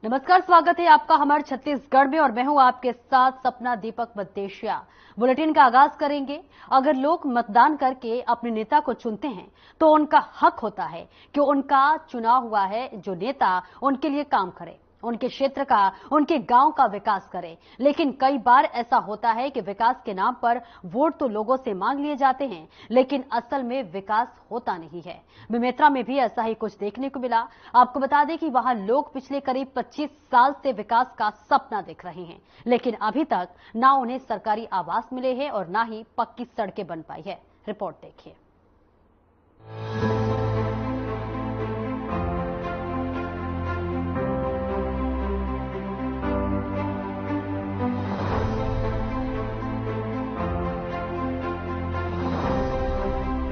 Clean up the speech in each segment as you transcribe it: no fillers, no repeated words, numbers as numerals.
नमस्कार, स्वागत है आपका हमारे छत्तीसगढ़ में और मैं हूं आपके साथ सपना दीपक मद्देशिया। बुलेटिन का आगाज करेंगे। अगर लोग मतदान करके अपने नेता को चुनते हैं तो उनका हक होता है कि उनका चुना हुआ है जो नेता उनके लिए काम करे, उनके क्षेत्र का, उनके गांव का विकास करे। लेकिन कई बार ऐसा होता है कि विकास के नाम पर वोट तो लोगों से मांग लिए जाते हैं, लेकिन असल में विकास होता नहीं है। बेमेतरा में भी ऐसा ही कुछ देखने को मिला। आपको बता दें कि वहां लोग पिछले करीब 25 साल से विकास का सपना देख रहे हैं, लेकिन अभी तक ना उन्हें सरकारी आवास मिले हैं और ना ही पक्की सड़कें बन पाई है। रिपोर्ट देखिए।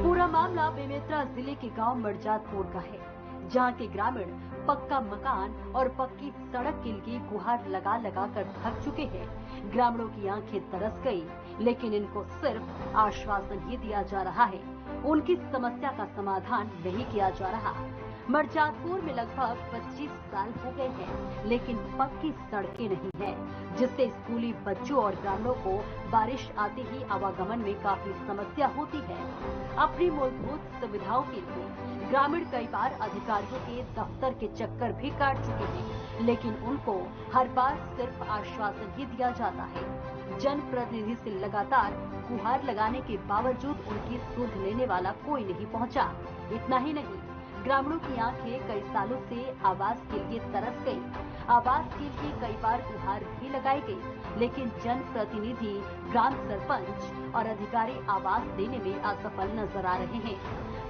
पूरा मामला बेमेतरा जिले के गांव मरजातपुर का है, जहां के ग्रामीण पक्का मकान और पक्की सड़क के लिए गुहार लगा लगा कर थक चुके हैं। ग्रामीणों की आंखें तरस गई, लेकिन इनको सिर्फ आश्वासन ही दिया जा रहा है, उनकी समस्या का समाधान नहीं किया जा रहा। मरजातपुर में लगभग 25 साल हो गए हैं, लेकिन पक्की सड़कें नहीं है, जिससे स्कूली बच्चों और ग्रामीणों को बारिश आते ही आवागमन में काफी समस्या होती है। अपनी मूलभूत सुविधाओं के लिए ग्रामीण कई बार अधिकारियों के दफ्तर के चक्कर भी काट चुके हैं, लेकिन उनको हर बार सिर्फ आश्वासन ही दिया जाता है। जनप्रतिनिधि से लगातार गुहार लगाने के बावजूद उनकी सुध लेने वाला कोई नहीं पहुंचा। इतना ही नहीं, ग्रामीणों की आंखें कई सालों से आवास के लिए तरस गई। आवास के लिए कई बार गुहार भी लगाई गई, लेकिन जनप्रतिनिधि, ग्राम सरपंच और अधिकारी आवास देने में असफल नजर आ रहे हैं।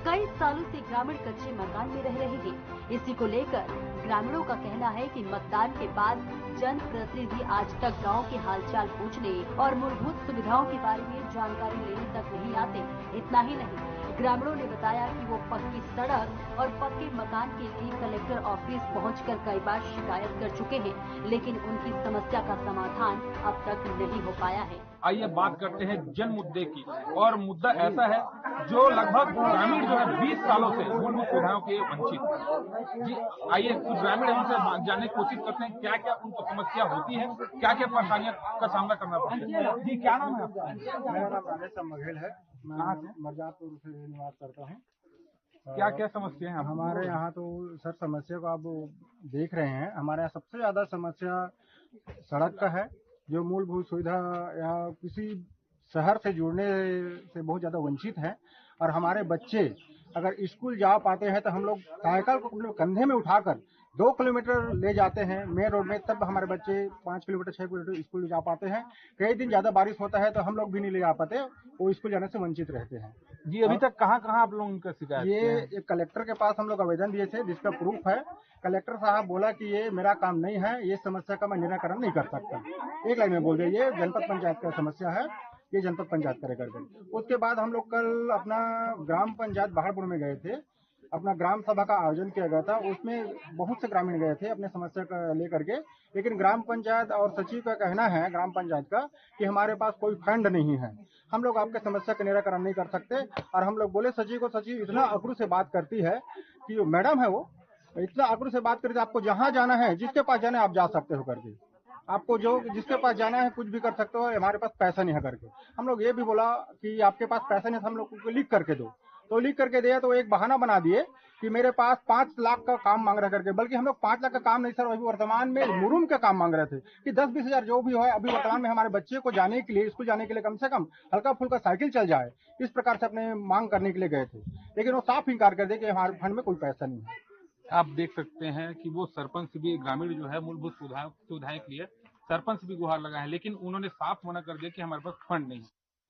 कई सालों से ग्रामीण कच्चे मकान में रह रहे हैं। इसी को लेकर ग्रामीणों का कहना है कि मतदान के बाद जनप्रतिनिधि आज तक गांव के हालचाल पूछने और मूलभूत सुविधाओं के बारे में जानकारी लेने तक नहीं आते। इतना ही नहीं, ग्रामीणों ने बताया कि वो पक्की सड़क और पक्के मकान के लिए कलेक्टर ऑफिस पहुंचकर कई बार शिकायत कर चुके हैं, लेकिन उनकी समस्या का समाधान अब तक नहीं हो पाया है। आइए बात करते हैं जन मुद्दे की, और मुद्दा ऐसा है जो लगभग ग्रामीण जो है 20 सालों से मूलभूत सुविधाओं के वंचित है। जी आइए कुछ ग्रामीण उनसे जानने की कोशिश करते हैं क्या क्या उनको समस्या होती है, क्या क्या परेशानियों का सामना करना पड़ता है। जी क्या नाम है आपका? मेरा नाम राजेश बघेल है। मैं मरजापुर से निवास करता हूँ। क्या क्या समस्या है हमारे यहाँ तो सर समस्या को आप देख रहे हैं। हमारे यहाँ सबसे ज्यादा समस्या सड़क का है, जो मूलभूत सुविधा या किसी शहर से जुड़ने से बहुत ज्यादा वंचित है। और हमारे बच्चे अगर स्कूल जा पाते हैं तो हम लोग साइकिल को अपने कंधे में उठाकर 2 किलोमीटर ले जाते हैं मेन रोड में, तब हमारे बच्चे 5 किलोमीटर 6 किलोमीटर स्कूल जा पाते हैं। कई दिन ज्यादा बारिश होता है तो हम लोग भी नहीं ले जा पाते, वो स्कूल जाने से वंचित रहते हैं। जी अभी तक कहाँ कहाँ आप लोगों का शिकायत ये कलेक्टर के पास हम लोग आवेदन दिए थे, जिसका प्रूफ है। कलेक्टर साहब बोला कि ये मेरा काम नहीं है, ये समस्या का मैं निराकरण नहीं कर सकता। एक लाइन में बोल दिया ये जनपद पंचायत का समस्या है, ये जनपद पंचायत करे करके। उसके बाद हम लोग कल अपना ग्राम पंचायत बाहरपुर में गए थे, अपना ग्राम सभा का आयोजन किया गया था। उसमें बहुत से ग्रामीण गए थे अपने समस्या का लेकर के, लेकिन ग्राम पंचायत और सचिव का कहना है ग्राम पंचायत का कि हमारे पास कोई फंड नहीं है, हम लोग आपके समस्या का निराकरण नहीं कर सकते। और हम लोग बोले सचिव को, सचिव इतना आक्रोश से बात करती है कि जो मैडम है वो इतना आक्रोश से बात करती है, आपको जहाँ जाना है, जिसके पास जाना है आप जा सकते हो करके, आपको जो जिसके पास जाना है कुछ भी कर सकते हो, हमारे पास पैसा नहीं है करके। हम लोग ये भी बोला कि आपके पास पैसा नहीं है, हम लोग को लिख करके दो, तो लिख करके दिया तो एक बहाना बना दिए कि मेरे पास 5 लाख का काम मांग रहा करके। बल्कि हम लोग 5 लाख का काम नहीं सर, अभी वर्तमान में मुरुम का काम मांग रहे थे कि 10-20 हजार जो भी हो, अभी वर्तमान में हमारे बच्चे को जाने के लिए, स्कूल जाने के लिए कम से कम हल्का फुल्का साइकिल चल जाए, इस प्रकार से अपने मांग करने के लिए गए थे। लेकिन वो साफ इंकार कर दे कि हमारे फंड में कोई पैसा नहीं है। आप देख सकते हैं कि वो सरपंच भी, ग्रामीण जो है मूलभूत सुविधाएं के लिए सरपंच भी गुहार लगा है, लेकिन उन्होंने साफ मना कर दिया कि हमारे पास फंड नहीं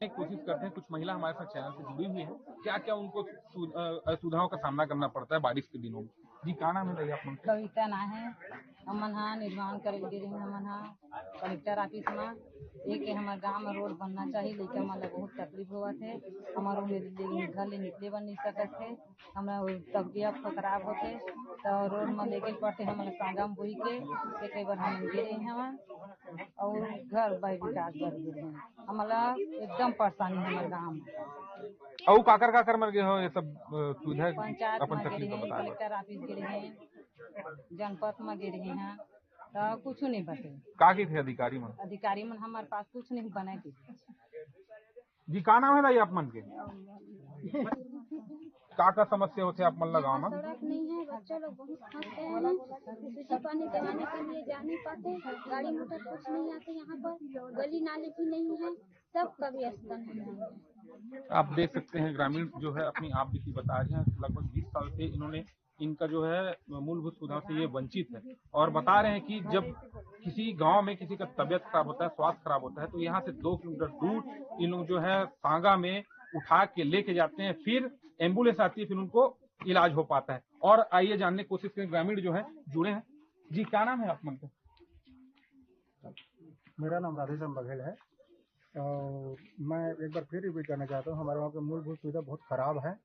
है। कोशिश करते हैं, कुछ महिला हमारे साथ चैनल से जुड़ी हुई है, क्या क्या उनको असुविधाओं का सामना करना पड़ता है बारिश के दिनों में। जी का नाम है भैया आपको? कविता ना है, हमन हा निर्माण करे गिरे हमन हा कलेक्टर ऑफिस में एक हमारे गांव में रोड बनना चाहिए, लेकिन हमारा बहुत तकलीफ हुआ थे। हमारे घर ले निकले बन नहीं सकत थे, हमारा तबियत खराब होते तो रोड में लेके पड़ते, हमारे सांगम बुई के कई बार हम गिरे हैं और घर बाई विकास कर गिरे हैं। हमारा एकदम परेशानी हमारे गाँव में। और काकर मर गए हो ये सब सुविधा पंचायत अपन में गिरे तकलीफ हैं, बता कलेक्टर ऑफिस गिरे हैं, जनपद में गिरे हैं, तो कुछ नहीं बचे। का की थे अधिकारी मन? अधिकारी मन हमारे पास कुछ नहीं बना के। जी का नाम है दाई आप मन के? का समस्या होते आप मन गाँव में? सड़क नहीं है, बच्चे लोग बहुत फंसते हैं, बिजली पानी कराने के लिए जा नहीं पाते, गाड़ी मोटर कुछ नहीं आते यहाँ पर, गली नाली भी नहीं है, सब का व्यवस्था नहीं है। आप देख सकते हैं ग्रामीण जो है अपनी आप बीती बता रहे हैं, लगभग 20 साल से इन्होंने इनका जो है मूलभूत सुविधाओं से ये वंचित है और बता रहे हैं कि जब किसी गांव में किसी का तबियत खराब होता है, स्वास्थ्य खराब होता है, तो यहाँ से 2 किलोमीटर दूर इन लोग जो है सांगा में उठा के लेके जाते हैं, फिर एम्बुलेंस आती है, फिर उनको इलाज हो पाता है। और आइए जानने की कोशिश करें, ग्रामीण जो है जुड़े हैं। जी क्या नाम है आप मन का? मेरा नाम राधेश्याम बघेल है और मैं एक बार फिर रिपीट करना चाहता हूँ, हमारे वहाँ की मूलभूत सुविधा बहुत खराब है,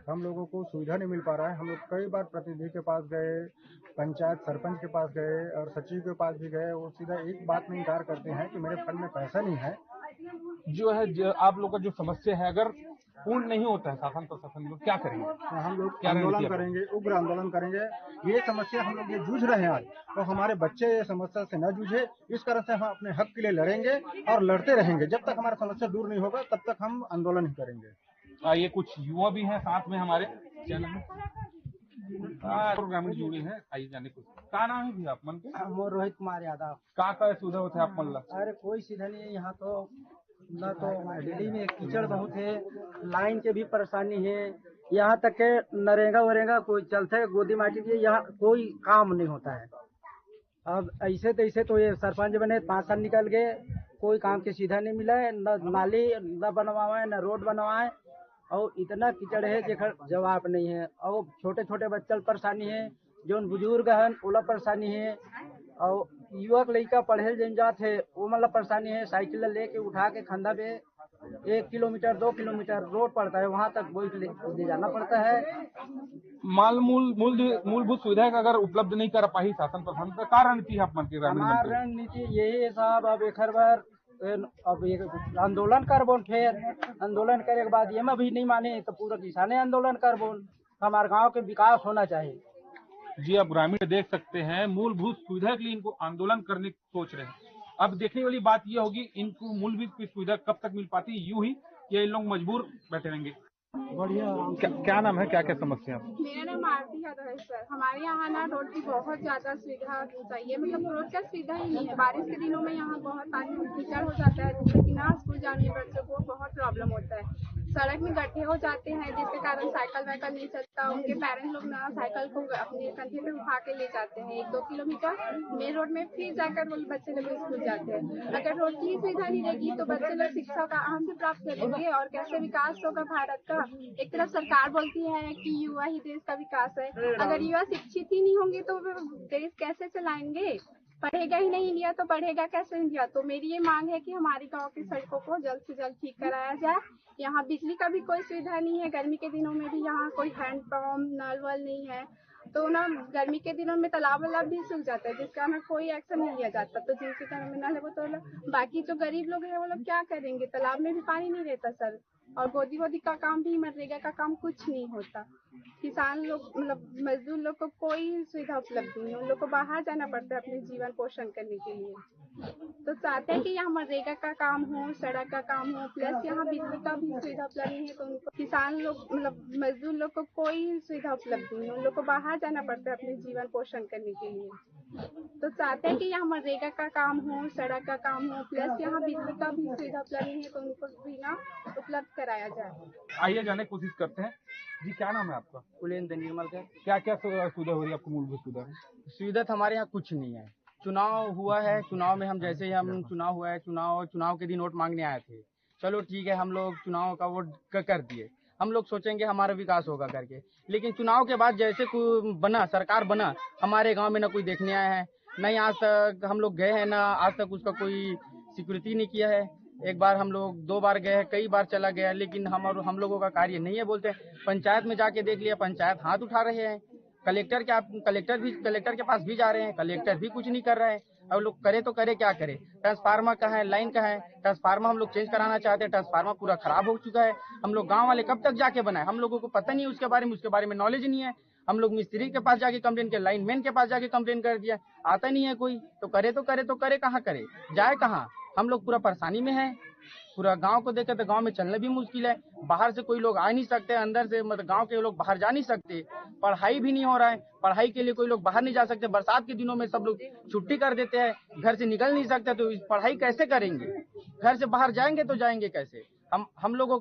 हम लोगों को सुविधा नहीं मिल पा रहा है। हम लोग कई बार प्रतिनिधि के पास गए, पंचायत सरपंच के पास गए और सचिव के पास भी गए, वो सीधा एक बात में इनकार करते हैं कि मेरे फंड में पैसा नहीं है। जो है आप लोग का जो समस्या है, अगर पूर्ण नहीं होता है शासन प्रशासन लोग क्या करेंगे? तो हम लोग आंदोलन करेंगे, उग्र आंदोलन करेंगे। ये समस्या हम लोग ये जूझ रहे हैं आज, तो हमारे बच्चे ये समस्या से न जूझे, इस कारण से हम अपने हक के लिए लड़ेंगे और लड़ते रहेंगे। जब तक हमारा समस्या दूर नहीं होगा तब तक हम आंदोलन ही करेंगे। ये कुछ युवा भी हैं साथ में हमारे चैनल में, ग्रामीण जुड़े हैं, आइए जाने कुछ। क्या नाम है भी आप मन के? मोर रोहित कुमार यादव। का सुविधा होता है आप मन? अरे कोई सीधा नहीं है यहाँ तो, ना तो दिल्ली में कीचड़ बहुत है, लाइन के भी परेशानी है, यहाँ तक के नरेगा वरेगा कोई चलते है, गोदी माटी की यहाँ कोई काम नहीं होता है। अब ऐसे तैसे तो ये सरपंच बने 5 साल निकल गए, कोई काम के सीधा नहीं मिला है, न नाली न बनवाए न रोड बनवाए, और इतना कीचड़ है जेकर जवाब नहीं है। और छोटे छोटे बच्चल परेशानी है, जो बुजुर्ग है ओला परेशानी है, और युवक लड़का पढ़े जन जात है वो मतलब परेशानी है। साइकिल लेके उठा के खंदा पे 1 किलोमीटर 2 किलोमीटर रोड पड़ता है, वहाँ तक बोझ ले जाना पड़ता है। मूलभूत सुविधा का अगर उपलब्ध नहीं कर पाई शासन प्रशासन का क्या रणनीति है आप मन के? हमारी रणनीति यही है साहब, अब एक बार अब एक आंदोलन करबोन, फिर आंदोलन करे के बाद ये में भी नहीं माने तो पूरा किसाने आंदोलन करबोन। हमारे गाँव के विकास होना चाहिए। जी आप ग्रामीण देख सकते हैं, मूलभूत सुविधा के लिए इनको आंदोलन करने की सोच रहे हैं। अब देखने वाली बात यह होगी इनको मूलभूत सुविधा कब तक मिल पाती है, यूं ही या इन लोग मजबूर बैठे रहेंगे। बढ़िया। क्या नाम है, क्या क्या समस्या? मेरा नाम आरती यादव है सर। हमारे यहाँ ना रोड की बहुत ज्यादा सुविधा चाहिए, मतलब रोड का सुविधा ही नहीं है। बारिश के दिनों में यहाँ बहुत पानी कीचड़ हो जाता है, जिससे कि ना स्कूल जाने बच्चों को बहुत प्रॉब्लम होता है। सड़क में गड्ढे हो जाते हैं, जिसके कारण साइकिल वाइकल नहीं चलता। उनके पेरेंट्स लोग ना साइकिल को अपने कंधे पे उठा के ले जाते हैं 1-2 किलोमीटर मेन रोड में, फिर जाकर वो बच्चे लोग स्कूल जाते हैं। अगर रोड की सुविधा नहीं रहेगी तो बच्चे लोग शिक्षा कहाँ से प्राप्त करेंगे और कैसे विकास होगा भारत का? एक तरफ सरकार बोलती है कि युवा ही देश का विकास है, अगर युवा शिक्षित ही नहीं होंगे तो देश कैसे चलाएंगे? पढ़ेगा ही नहीं इंडिया तो बढ़ेगा कैसे इंडिया? तो मेरी ये मांग है कि हमारे गांव की सड़कों को जल्द से जल्द ठीक कराया जाए। यहाँ बिजली का भी कोई सुविधा नहीं है, गर्मी के दिनों में भी यहाँ कोई हैंडपंप नल वल नहीं है, तो ना गर्मी के दिनों में तालाब वालाब भी सूख जाता है, जिसका ना कोई एक्शन नहीं लिया जाता। तो जिनके घर में नल है वो तो बाकी जो गरीब लोग हैं वो लोग क्या करेंगे? तालाब में भी पानी नहीं रहता सर, और गोदी वोदी का काम भी, मनरेगा का काम कुछ नहीं होता। किसान लोग मतलब मजदूर लोग को कोई सुविधा उपलब्ध नहीं है, उन लोग को बाहर जाना पड़ता है अपने जीवन पोषण करने के लिए। तो चाहते हैं कि यहाँ मनरेगा का काम हो, सड़क का काम हो, प्लस यहाँ बिजली का भी सुविधा उपलब्ध नहीं है, तो उनको किसान लोग मतलब मजदूर लोग को कोई सुविधा उपलब्ध नहीं है, उन लोग को बाहर जाना पड़ता है अपने जीवन पोषण करने के लिए। तो चाहते हैं कि यहाँ मनरेगा का काम हो, सड़क का काम हो, प्लस यहाँ बिजली का भी सुविधा उपलब्ध नहीं है, तो उनको भी ना उपलब्ध कराया जाए। आइए जाने की कोशिश करते हैं। जी क्या नाम है आपका? कुलेंद्र निर्मल का। क्या क्या सुविधा हो रही है आपको? मूलभूत सुविधा तो हमारे यहाँ कुछ नहीं है। चुनाव हुआ है, चुनाव में हम जैसे ही हम चुनाव हुआ है, चुनाव के दिन वोट मांगने आए थे। चलो ठीक है, हम लोग चुनाव का वोट कर दिए, हम लोग सोचेंगे हमारा विकास होगा करके, लेकिन चुनाव के बाद जैसे बना सरकार बना, हमारे गांव में ना कोई देखने आया है, नहीं आज तक हम लोग गए हैं, ना आज तक उसका कोई सिक्योरिटी नहीं किया है। एक बार हम लोग 2 बार गए हैं, कई बार चला गया, लेकिन हम लोगों का कार्य नहीं है बोलते। पंचायत में जाके देख लिया, पंचायत हाथ उठा रहे हैं। कलेक्टर के पास भी जा रहे हैं, कलेक्टर भी कुछ नहीं कर रहा है। अब लोग करे तो करे क्या करे? ट्रांसफार्मर का है, लाइन का है, ट्रांसफार्मर हम लोग चेंज कराना चाहते हैं, ट्रांसफार्मर पूरा खराब हो चुका है। हम लोग गांव वाले कब तक जाके बनाए? हम लोगों को पता नहीं है उसके बारे में नॉलेज नहीं है। हम लोग मिस्त्री के पास जाके कंप्लेन किया, लाइनमैन के पास जाके कंप्लेन कर दिया, आता नहीं है कोई। तो करे कहाँ करे, जाए कहाँ। हम लोग पूरा परेशानी में है। पूरा गांव को देखे तो गांव में चलना भी मुश्किल है, बाहर से कोई लोग आ नहीं सकते, अंदर से मतलब गांव के लोग बाहर जा नहीं सकते। पढ़ाई भी नहीं हो रहा है, पढ़ाई के लिए कोई लोग बाहर नहीं जा सकते। बरसात के दिनों में सब लोग छुट्टी कर देते हैं, घर से निकल नहीं सकते, तो पढ़ाई कैसे करेंगे? घर से बाहर जाएंगे तो जाएंगे कैसे? हम लोगों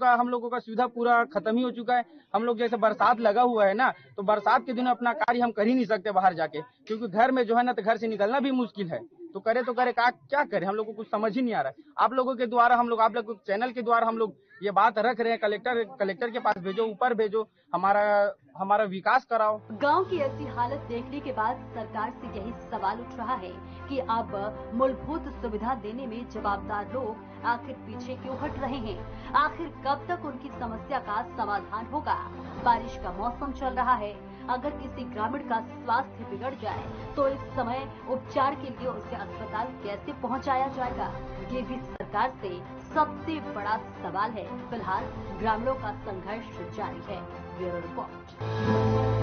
का सुविधा पूरा खत्म ही हो चुका है। हम लोग जैसे बरसात लगा हुआ है ना, तो बरसात के दिन अपना कार्य हम कर ही नहीं सकते बाहर जाके, क्योंकि घर में जो है ना, तो घर से निकलना भी मुश्किल है। तो करे क्या करे, हम लोग को कुछ समझ ही नहीं आ रहा है। आप लोगों के द्वारा हम लोग, आप लोग चैनल के द्वारा हम लोग ये बात रख रहे हैं, कलेक्टर के पास भेजो, ऊपर भेजो, हमारा विकास कराओ। गांव की ऐसी हालत देखने के बाद सरकार से यही सवाल उठ रहा है कि अब मूलभूत सुविधा देने में जवाबदार लोग आखिर पीछे क्यों हट रहे हैं? आखिर कब तक उनकी समस्या का समाधान होगा? बारिश का मौसम चल रहा है, अगर किसी ग्रामीण का स्वास्थ्य बिगड़ जाए तो इस समय उपचार के लिए उसे अस्पताल कैसे पहुंचाया जाएगा? ये भी सरकार से सबसे बड़ा सवाल है। फिलहाल ग्रामीणों का संघर्ष जारी है। Bureau report.